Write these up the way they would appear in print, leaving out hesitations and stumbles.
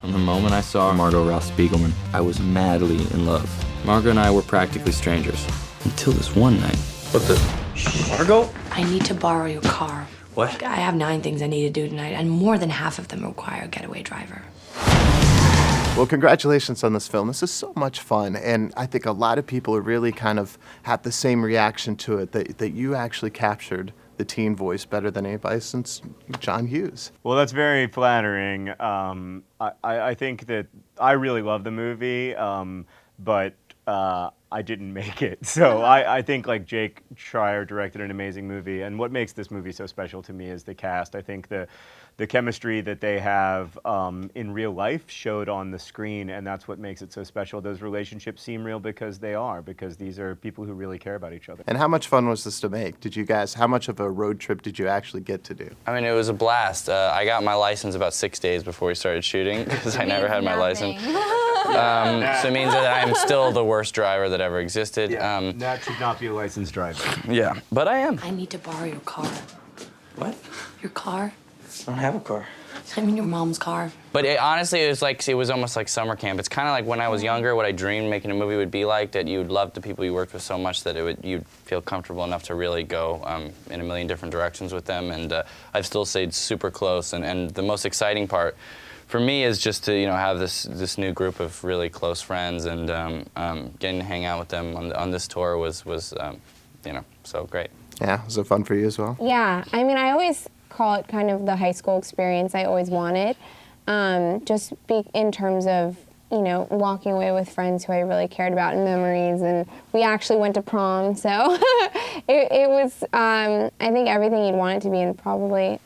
From the moment I saw Margo Ralph Spiegelman, I was madly in love. Margo and I were practically strangers. Until this one night. What the? Margo? I need to borrow your car. What? I have 9 things I need to do tonight, and more than half of them require a getaway driver. Well, congratulations on this film. This is so much fun, and I think a lot of people really kind of had the same reaction to it, that you actually captured the teen voice better than anybody since John Hughes. Well, that's very flattering. I think that I really love the movie, but I didn't make it. So I think like Jake Schreier directed an amazing movie, and what makes this movie so special to me is the cast. I think the chemistry that they have in real life showed on the screen, and that's what makes it so special. Those relationships seem real because these are people who really care about each other. And how much fun was this to make? How much of a road trip did you actually get to do? I mean, it was a blast. I got my license about 6 days before we started shooting, because I never had my license. So it means that I'm still the worst driver that ever existed. Yeah, Nat should not be a licensed driver. Yeah, but I am. I need to borrow your car. What? Your car? I don't have a car. I mean, your mom's car. But honestly, it was almost like summer camp. It's kind of like when I was younger, what I dreamed making a movie would be like, that you'd love the people you worked with so much that you'd feel comfortable enough to really go in a million different directions with them. And I've still stayed super close. And the most exciting part for me is just to have this new group of really close friends, and getting to hang out with them on this tour was so great. Yeah, was it fun for you as well? Yeah, I mean, I always call it kind of the high school experience I always wanted, just in terms of walking away with friends who I really cared about and memories, and we actually went to prom, so it was I think everything you'd want it to be, and probably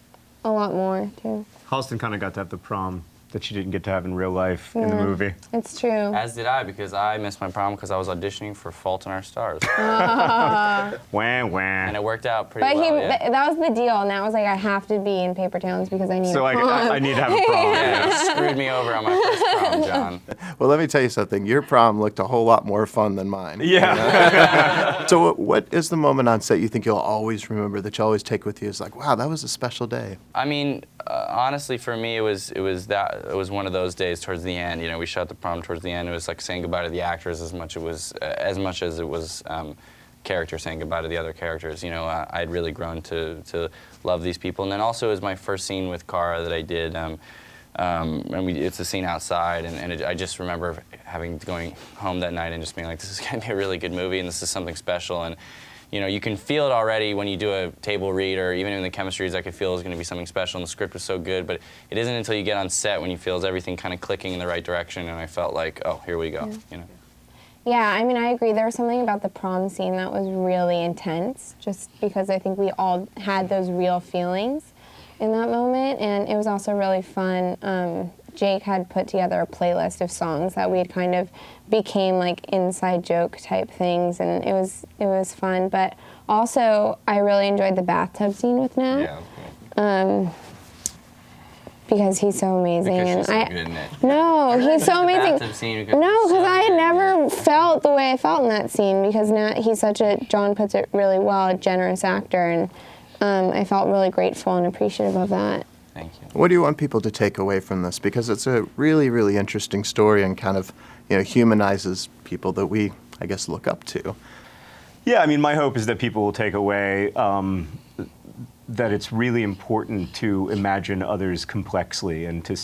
a lot more too. Halston kind of got to have the prom that she didn't get to have in real life in the movie. It's true. As did I, because I missed my prom because I was auditioning for Fault in Our Stars. Wah, wah. And it worked out pretty But well, yeah. that was the deal, and that was like, I have to be in Paper Towns because I need So a prom. I need to have a prom. Yeah, you screwed me over on my first prom, John. Well, let me tell you something. Your prom looked a whole lot more fun than mine. Yeah. So what is the moment on set you think you'll always remember, that you always take with you? It's like, wow, that was a special day. I mean, honestly, for me, it was one of those days towards the end. We shot the prom towards the end. It was like saying goodbye to the actors as much as it was characters saying goodbye to the other characters. I'd really grown to love these people, and then also it was my first scene with Cara that I did. It's a scene outside, and I just remember going home that night and just being like, this is going to be a really good movie, and this is something special. And you can feel it already when you do a table read, or even in the chemistry, I could feel it's going to be something special, and the script was so good, but it isn't until you get on set when you feel everything kind of clicking in the right direction, and I felt like, oh, here we go. Yeah, I mean, I agree. There was something about the prom scene that was really intense, just because I think we all had those real feelings in that moment, and it was also really fun. Jake had put together a playlist of songs that we had kind of became like inside joke type things, and it was fun. But also, I really enjoyed the bathtub scene with Nat. Yeah. Because he's so amazing, because she's so good in it. No, he's so amazing. No, because I had never felt the way I felt in that scene, because Nat, he's John puts it really well, a generous actor, and I felt really grateful and appreciative of that. Thank you. What do you want people to take away from this? Because it's a really, really interesting story, and kind of humanizes people that we, I guess, look up to. Yeah, I mean, my hope is that people will take away that it's really important to imagine others complexly, and to